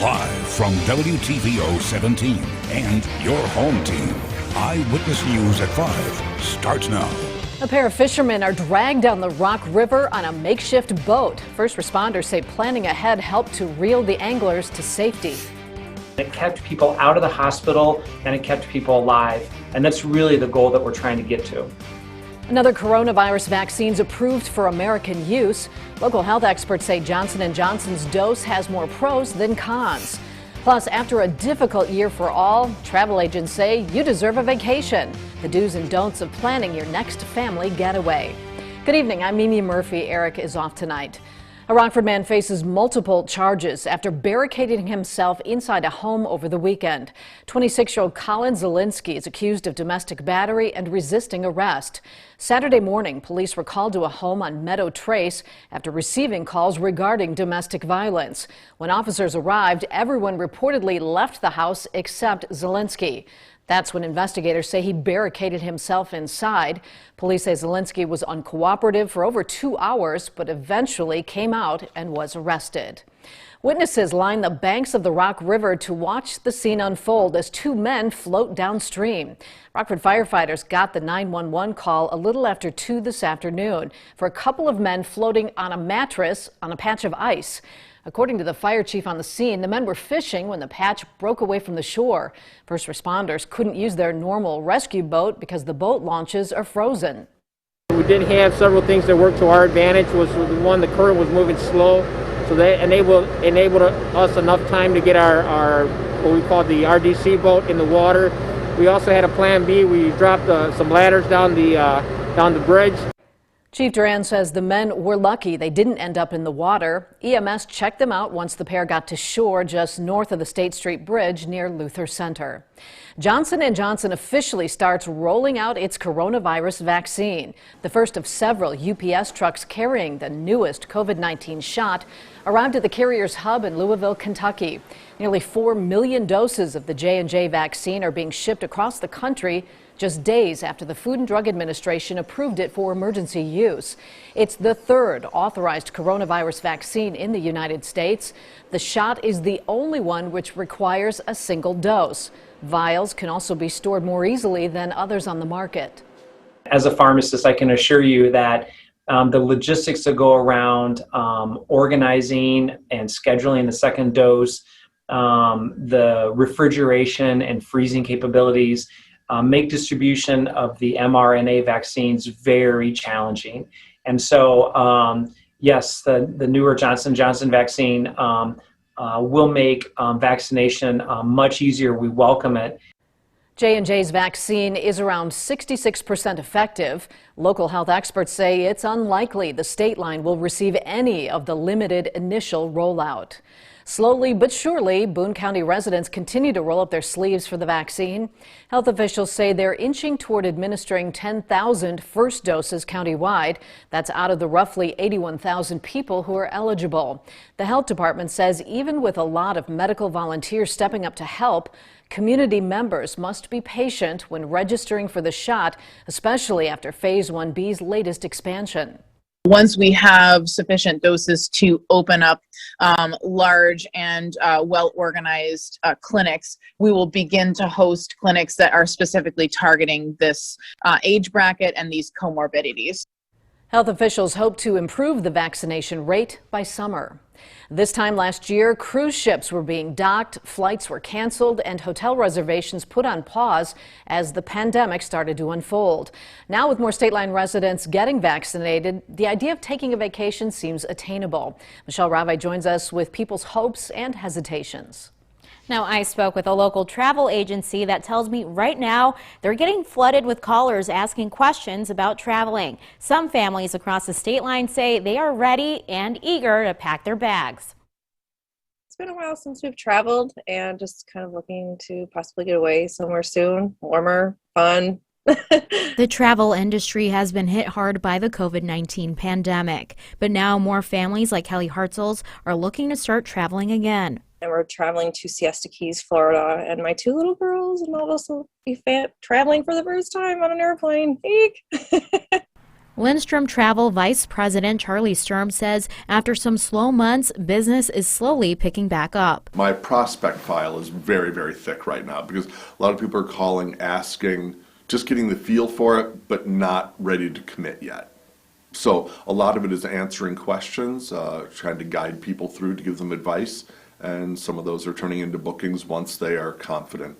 Live from WTVO 17 and your home team, Eyewitness News at 5 starts now. A pair of fishermen are dragged down the Rock River on a makeshift boat. First responders say planning ahead helped to reel the anglers to safety. It kept people out of the hospital and it kept people alive. And that's really the goal that we're trying to get to. Another coronavirus vaccine's approved for American use. Local health experts say Johnson & Johnson's dose has more pros than cons. Plus, after a difficult year for all, travel agents say you deserve a vacation. The do's and don'ts of planning your next family getaway. Good evening, I'm Mimi Murphy. Eric is off tonight. A Rockford man faces multiple charges after barricading himself inside a home over the weekend. 26-year-old Colin Zielinski is accused of domestic battery and resisting arrest. Saturday morning, police were called to a home on Meadow Trace after receiving calls regarding domestic violence. When officers arrived, everyone reportedly left the house except Zielinski. That's when investigators say he barricaded himself inside. Police say Zielinski was uncooperative for over 2 hours, but eventually came out and was arrested. Witnesses lined the banks of the Rock River to watch the scene unfold as two men float downstream. Rockford firefighters got the 911 call a little after 2 this afternoon for a couple of men floating on a mattress on a patch of ice. According to the fire chief on the scene, the men were fishing when the patch broke away from the shore. First responders couldn't use their normal rescue boat because the boat launches are frozen. We did have several things that worked to our advantage. Was the one, the current was moving slow, so that enabled us enough time to get our what we call the RDC boat in the water. We also had a plan B. We dropped some ladders down the bridge. Chief Duran says the men were lucky they didn't end up in the water. EMS checked them out once the pair got to shore just north of the State Street Bridge near Luther Center. Johnson & Johnson officially starts rolling out its coronavirus vaccine. The first of several UPS trucks carrying the newest COVID-19 shot arrived at the carrier's hub in Louisville, Kentucky. Nearly 4 million doses of the J&J vaccine are being shipped across the country just days after the Food and Drug Administration approved it for emergency use. It's the third authorized coronavirus vaccine in the United States. The shot is the only one which requires a single dose. Vials can also be stored more easily than others on the market. As a pharmacist, I can assure you that the logistics that go around organizing and scheduling the second dose, the refrigeration and freezing capabilities, make distribution of the mRNA vaccines very challenging. And so, yes, the newer Johnson & Johnson vaccine will make vaccination much easier. We welcome it. J&J's vaccine is around 66% effective. Local health experts say it's unlikely the state line will receive any of the limited initial rollout. Slowly but surely, Boone County residents continue to roll up their sleeves for the vaccine. Health officials say they're inching toward administering 10,000 first doses countywide. That's out of the roughly 81,000 people who are eligible. The health department says even with a lot of medical volunteers stepping up to help, community members must be patient when registering for the shot, especially after Phase 1B's latest expansion. Once we have sufficient doses to open up large and well-organized clinics, we will begin to host clinics that are specifically targeting this age bracket and these comorbidities. Health officials hope to improve the vaccination rate by summer. This time last year, cruise ships were being docked, flights were canceled, and hotel reservations put on pause as the pandemic started to unfold. Now, with more state line residents getting vaccinated, the idea of taking a vacation seems attainable. Michelle Rave joins us with people's hopes and hesitations. Now, I spoke with a local travel agency that tells me right now they're getting flooded with callers asking questions about traveling. Some families across the state line say they are ready and eager to pack their bags. It's been a while since we've traveled and just kind of looking to possibly get away somewhere soon, warmer, fun. The travel industry has been hit hard by the COVID-19 pandemic, but now more families like Kelly Hartzels are looking to start traveling again. And we're traveling to Siesta Keys, Florida, and my 2 little girls and all of us will be traveling for the first time on an airplane. Eek! Lindstrom Travel Vice President Charlie Sturm says after some slow months, business is slowly picking back up. My prospect file is very, very thick right now because a lot of people are calling, asking, just getting the feel for it, but not ready to commit yet. So a lot of it is answering questions, trying to guide people through to give them advice, and some of those are turning into bookings once they are confident.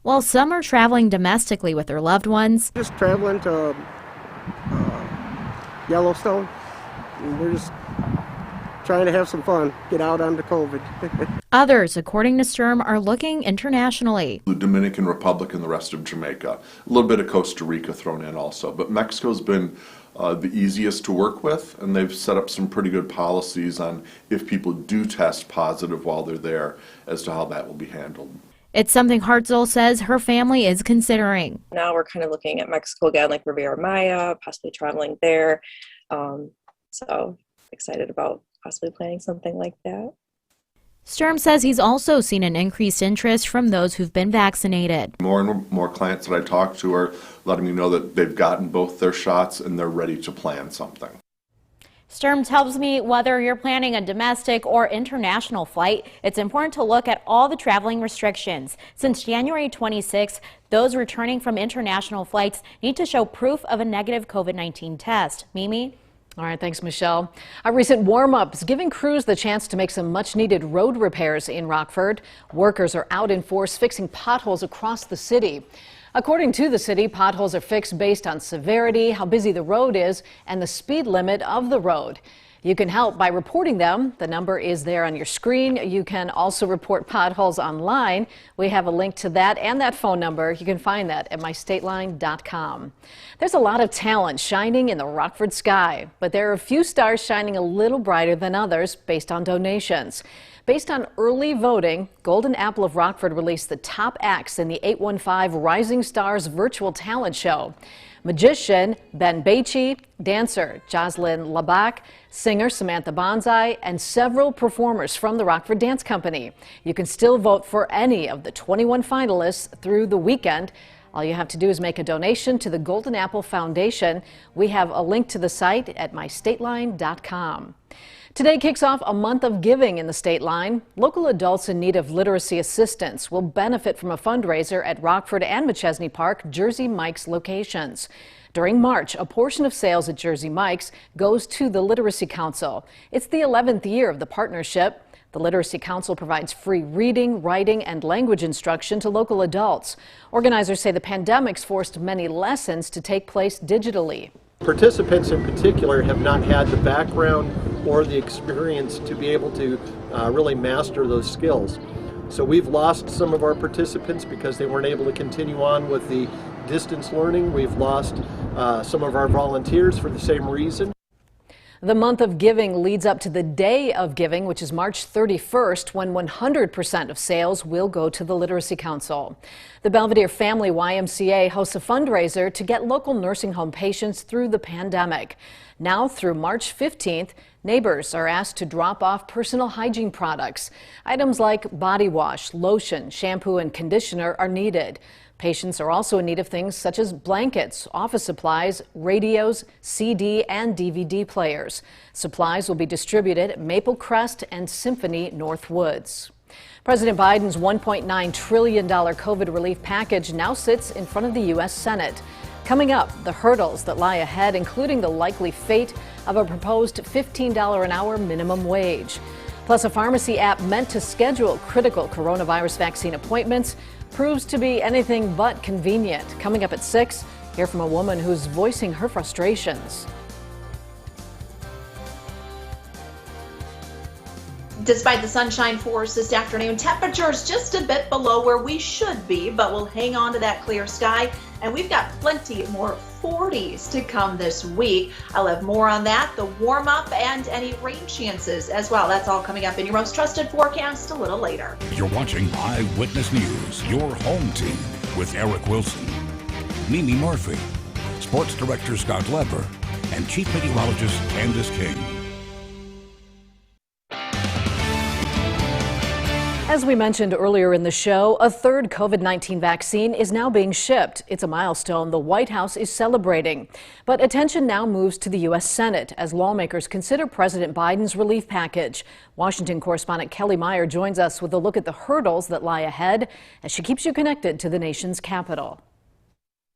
While some are traveling domestically with their loved ones, just traveling to Yellowstone. We're just trying to have some fun, get out onto COVID. Others, according to Sturm, are looking internationally. The Dominican Republic and the rest of Jamaica, a little bit of Costa Rica thrown in also, but Mexico's been the easiest to work with, and they've set up some pretty good policies on if people do test positive while they're there as to how that will be handled. It's something Hartzell says her family is considering. Now we're kind of looking at Mexico again, like Riviera Maya, possibly traveling there. So excited about possibly planning something like that. Sturm says he's also seen an increased interest from those who've been vaccinated. More and more clients that I talk to are letting me know that they've gotten both their shots and they're ready to plan something. Sturm tells me whether you're planning a domestic or international flight, it's important to look at all the traveling restrictions. Since January 26th, those returning from international flights need to show proof of a negative COVID-19 test. Mimi? All right, thanks, Michelle. A recent warm-up is giving crews the chance to make some much-needed road repairs in Rockford. Workers are out in force fixing potholes across the city. According to the city, potholes are fixed based on severity, how busy the road is, and the speed limit of the road. You can help by reporting them. The number is there on your screen. You can also report potholes online. We have a link to that and that phone number. You can find that at mystateline.com. There's a lot of talent shining in the Rockford sky, but there are a few stars shining a little brighter than others based on donations. Based on early voting, Golden Apple of Rockford released the top acts in the 815 Rising Stars virtual talent show. Magician Ben Beachy, dancer Jocelyn Labak, singer Samantha Bonsai, and several performers from the Rockford Dance Company. You can still vote for any of the 21 finalists through the weekend. All you have to do is make a donation to the Golden Apple Foundation. We have a link to the site at mystateline.com. Today kicks off a month of giving in the state line. Local adults in need of literacy assistance will benefit from a fundraiser at Rockford and McChesney Park, Jersey Mike's locations. During March, a portion of sales at Jersey Mike's goes to the Literacy Council. It's the 11th year of the partnership. The Literacy Council provides free reading, writing, and language instruction to local adults. Organizers say the pandemic's forced many lessons to take place digitally. Participants in particular have not had the background or the experience to be able to really master those skills. So we've lost some of our participants because they weren't able to continue on with the distance learning. We've lost some of our volunteers for the same reason. The month of giving leads up to the day of giving, which is March 31st, when 100% of sales will go to the Literacy Council. The Belvedere Family YMCA hosts a fundraiser to get local nursing home patients through the pandemic. Now through March 15th, neighbors are asked to drop off personal hygiene products. Items like body wash, lotion, shampoo, and conditioner are needed. Patients are also in need of things such as blankets, office supplies, radios, CD and DVD players. Supplies will be distributed at Maple Crest and Symphony North Woods. President Biden's $1.9 trillion COVID relief package now sits in front of the U.S. Senate. Coming up, the hurdles that lie ahead, including the likely fate of a proposed $15 an hour minimum wage. Plus, a pharmacy app meant to schedule critical coronavirus vaccine appointments proves to be anything but convenient. Coming up at 6, hear from a woman who's voicing her frustrations. Despite the sunshine for us this afternoon, temperatures just a bit below where we should be, but we'll hang on to that clear sky. And we've got plenty more 40s to come this week. I'll have more on that, the warm up, and any rain chances as well. That's all coming up in your most trusted forecast a little later. You're watching Eyewitness News, your home team with Eric Wilson, Mimi Murphy, Sports Director Scott Leber, and Chief Meteorologist Candice Kane. As we mentioned earlier in the show, a third COVID-19 vaccine is now being shipped. It's a milestone the White House is celebrating. But attention now moves to the U.S. Senate as lawmakers consider President Biden's relief package. Washington correspondent Kelly Meyer joins us with a look at the hurdles that lie ahead as she keeps you connected to the nation's capital.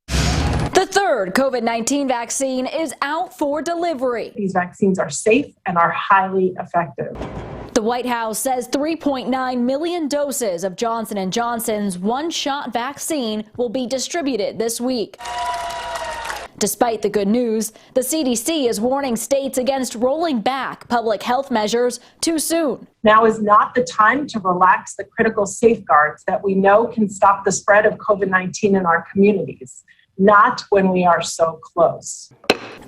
The third COVID-19 vaccine is out for delivery. These vaccines are safe and are highly effective. The White House says 3.9 million doses of Johnson & Johnson's one-shot vaccine will be distributed this week. Despite the good news, the CDC is warning states against rolling back public health measures too soon. Now is not the time to relax the critical safeguards that we know can stop the spread of COVID-19 in our communities. Not when we are so close.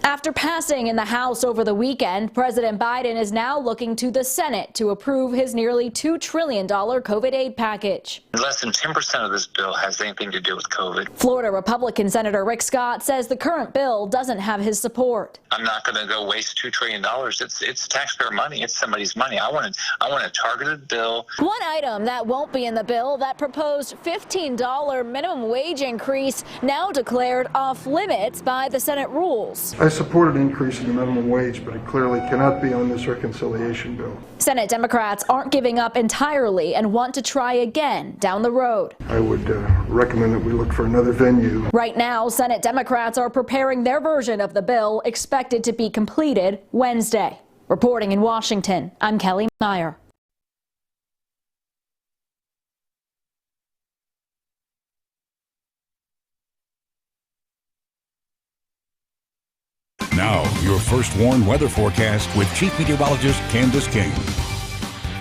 After passing in the House over the weekend, President Biden is now looking to the Senate to approve his nearly $2 trillion COVID aid package. Less than 10% of this bill has anything to do with COVID. Florida Republican Senator Rick Scott says the current bill doesn't have his support. I'm not going to go waste $2 trillion. It's taxpayer money. It's somebody's money. I want a targeted bill. One item that won't be in the bill, that proposed $15 minimum wage increase, now declared off limits by the Senate rules. I support an increase in the minimum wage, but it clearly cannot be on this reconciliation bill. Senate Democrats aren't giving up entirely and want to try again down the road. I would recommend that we look for another venue. Right now, Senate Democrats are preparing their version of the bill, expected to be completed Wednesday. Reporting in Washington, I'm Kelly Meyer. Now, your first warned weather forecast with Chief Meteorologist Candice Kane.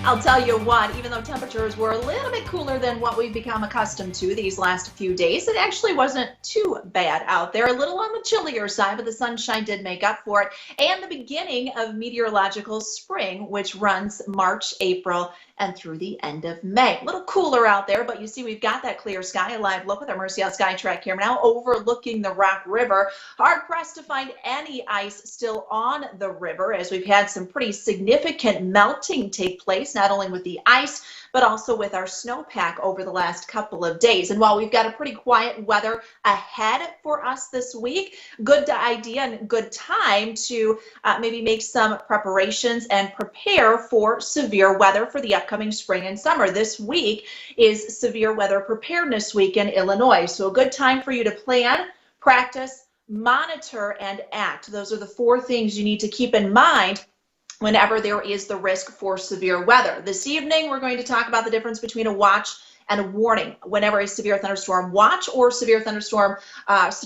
I'll tell you what, even though temperatures were a little bit cooler than what we've become accustomed to these last few days, it actually wasn't too bad out there. A little on the chillier side, but the sunshine did make up for it. And the beginning of meteorological spring, which runs March, April, and through the end of May. A little cooler out there, but you see we've got that clear sky. A live look with our Mercy Out Skytrack camera now overlooking the Rock River. Hard pressed to find any ice still on the river as we've had some pretty significant melting take place, not only with the ice, but also with our snowpack over the last couple of days. And while we've got a pretty quiet weather ahead for us this week, good idea and good time to maybe make some preparations and prepare for severe weather for the upcoming spring and summer. This week is Severe Weather Preparedness Week in Illinois. So a good time for you to plan, practice, monitor, and act. Those are the four things you need to keep in mind whenever there is the risk for severe weather. This evening, we're going to talk about the difference between a watch and a warning. Whenever a severe thunderstorm watch or severe thunderstorm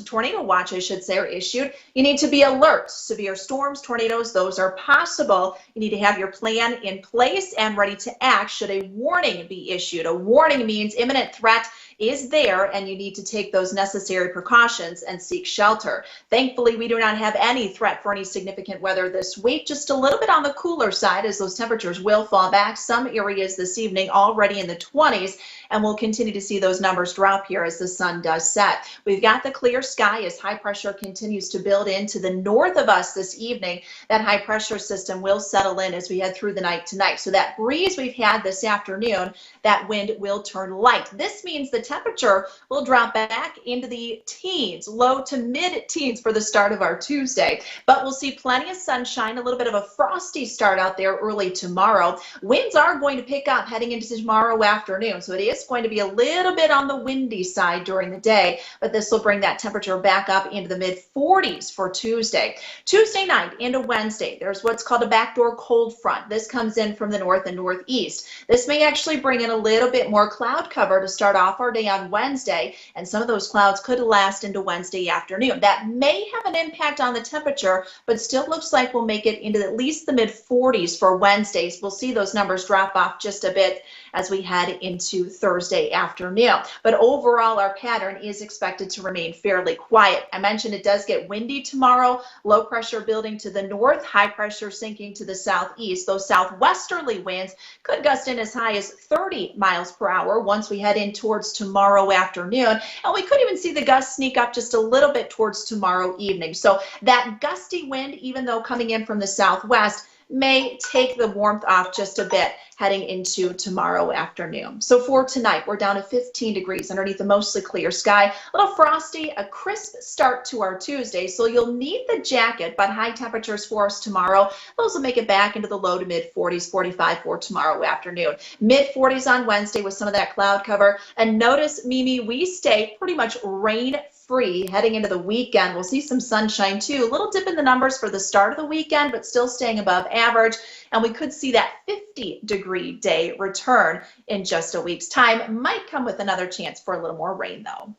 tornado watch, I should say, are issued, you need to be alert. Severe storms, tornadoes, those are possible. You need to have your plan in place and ready to act should a warning be issued. A warning means imminent threat is there and you need to take those necessary precautions and seek shelter. Thankfully, we do not have any threat for any significant weather this week, just a little bit on the cooler side as those temperatures will fall back. Some areas this evening already in the 20s, and we'll continue to see those numbers drop here as the sun does set. We've got the clear sky as high pressure continues to build into the north of us this evening. That high pressure system will settle in as we head through the night tonight. So that breeze we've had this afternoon, that wind will turn light. This means the temperature will drop back into the teens, low to mid-teens for the start of our Tuesday. But we'll see plenty of sunshine, a little bit of a frosty start out there early tomorrow. Winds are going to pick up heading into tomorrow afternoon, so it is going to be a little bit on the windy side during the day, but this will bring that temperature back up into the mid-40s for Tuesday. Tuesday night into Wednesday, there's what's called a backdoor cold front. This comes in from the north and northeast. This may actually bring in a little bit more cloud cover to start off our day on Wednesday, and some of those clouds could last into Wednesday afternoon. That may have an impact on the temperature, but still looks like we'll make it into at least the mid-40s for Wednesdays. We'll see those numbers drop off just a bit as we head into Thursday afternoon. But overall, our pattern is expected to remain fairly quiet. I mentioned it does get windy tomorrow, low pressure building to the north, high pressure sinking to the southeast. Those southwesterly winds could gust in as high as 30 miles per hour once we head in towards tomorrow afternoon. And we could even see the gusts sneak up just a little bit towards tomorrow evening. So that gusty wind, even though coming in from the southwest, may take the warmth off just a bit heading into tomorrow afternoon. So for tonight, we're down to 15 degrees underneath a mostly clear sky. A little frosty, a crisp start to our Tuesday, so you'll need the jacket, but high temperatures for us tomorrow. Those will make it back into the low to mid 40s, 45 for tomorrow afternoon. Mid 40s on Wednesday with some of that cloud cover. And notice, Mimi, we stay pretty much rain free heading into the weekend. We'll see some sunshine too. A little dip in the numbers for the start of the weekend, but still staying above average. And we could see that 50-degree day return in just a week's time. Might come with another chance for a little more rain, though.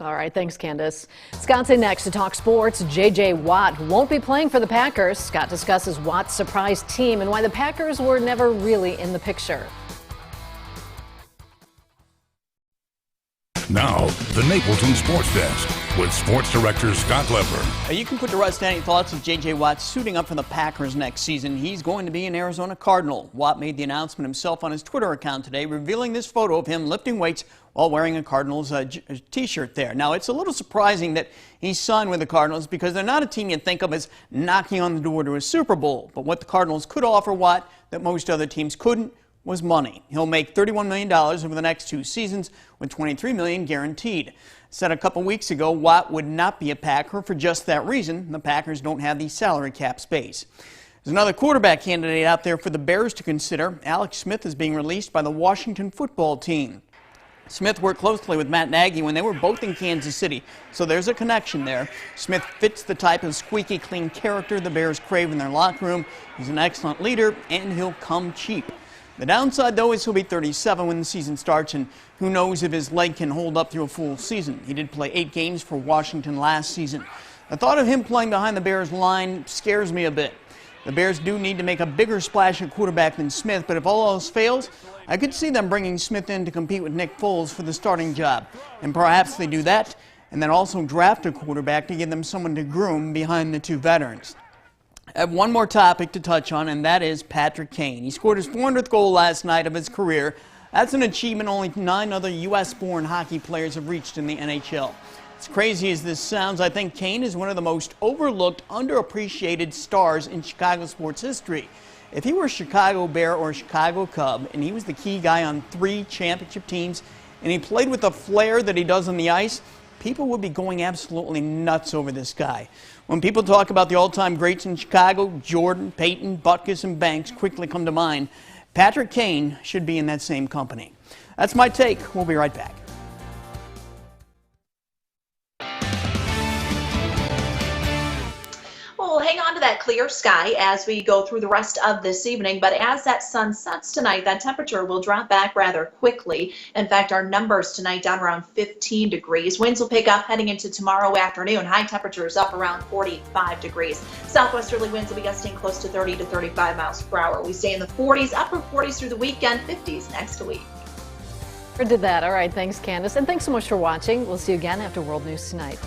All right, thanks, Candice. Scott's in next to talk sports. J.J. Watt won't be playing for the Packers. Scott discusses Watt's surprise team and why the Packers were never really in the picture. Now, the Napleton Sports Desk with Sports Director Scott Leber. You can put to rest any thoughts of J.J. Watt suiting up for the Packers next season. He's going to be an Arizona Cardinal. Watt made the announcement himself on his Twitter account today, revealing this photo of him lifting weights while wearing a Cardinals t-shirt there. Now, it's a little surprising that he signed with the Cardinals because they're not a team you think of as knocking on the door to a Super Bowl. But what the Cardinals could offer Watt that most other teams couldn't was money. He'll make $31 million over the next 2 seasons with $23 million guaranteed. Said a couple weeks ago Watt would not be a Packer for just that reason. The Packers don't have the salary cap space. There's another quarterback candidate out there for the Bears to consider. Alex Smith is being released by the Washington football team. Smith worked closely with Matt Nagy when they were both in Kansas City, so there's a connection there. Smith fits the type of squeaky clean character the Bears crave in their locker room. He's an excellent leader, and he'll come cheap. The downside, though, is he'll be 37 when the season starts, and who knows if his leg can hold up through a full season. He did play 8 games for Washington last season. The thought of him playing behind the Bears' line scares me a bit. The Bears do need to make a bigger splash at quarterback than Smith, but if all else fails, I could see them bringing Smith in to compete with Nick Foles for the starting job. And perhaps they do that, and then also draft a quarterback to give them someone to groom behind the 2 veterans. I have one more topic to touch on, and that is Patrick Kane. He scored his 400th goal last night of his career. That's an achievement only 9 other U.S.-born hockey players have reached in the NHL. As crazy as this sounds, I think Kane is one of the most overlooked, underappreciated stars in Chicago sports history. If he were a Chicago Bear or a Chicago Cub, and he was the key guy on 3 championship teams, and he played with the flair that he does on the ice, people would be going absolutely nuts over this guy. When people talk about the all-time greats in Chicago, Jordan, Peyton, Butkus, and Banks quickly come to mind. Patrick Kane should be in that same company. That's my take. We'll be right back. We'll hang on to that clear sky as we go through the rest of this evening, but as that sun sets tonight, that temperature will drop back rather quickly. In fact, our numbers tonight down around 15 degrees. Winds will pick up heading into tomorrow afternoon. High temperatures up around 45 degrees. Southwesterly winds will be gusting close to 30 to 35 miles per hour. We stay in the 40s, upper 40s through the weekend, 50s next week. Did that. All right, thanks, Candice. And thanks so much for watching. We'll see you again after World News Tonight.